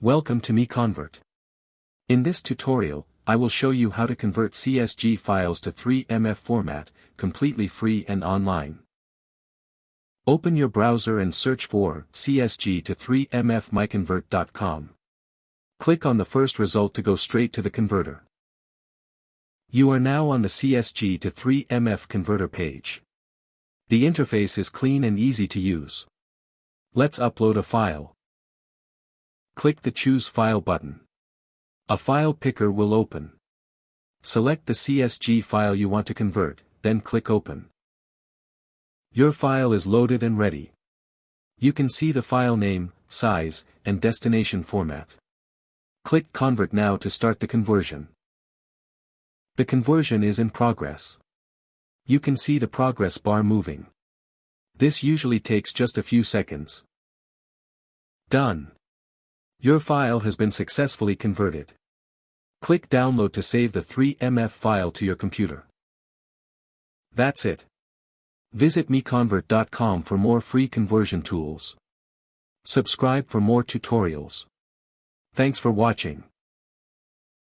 Welcome to MiConvert. In this tutorial, I will show you how to convert CSG files to 3MF format, completely free and online. Open your browser and search for CSG to 3MF MiConvert.com. Click on the first result to go straight to the converter. You are now on the CSG to 3MF converter page. The interface is clean and easy to use. Let's upload a file. Click the Choose File button. A file picker will open. Select the CSG file you want to convert, then click Open. Your file is loaded and ready. You can see the file name, size, and destination format. Click Convert now to start the conversion. The conversion is in progress. You can see the progress bar moving. This usually takes just a few seconds. Done. Your file has been successfully converted. Click Download to save the 3MF file to your computer. That's it. Visit MiConvert.com for more free conversion tools. Subscribe for more tutorials. Thanks for watching.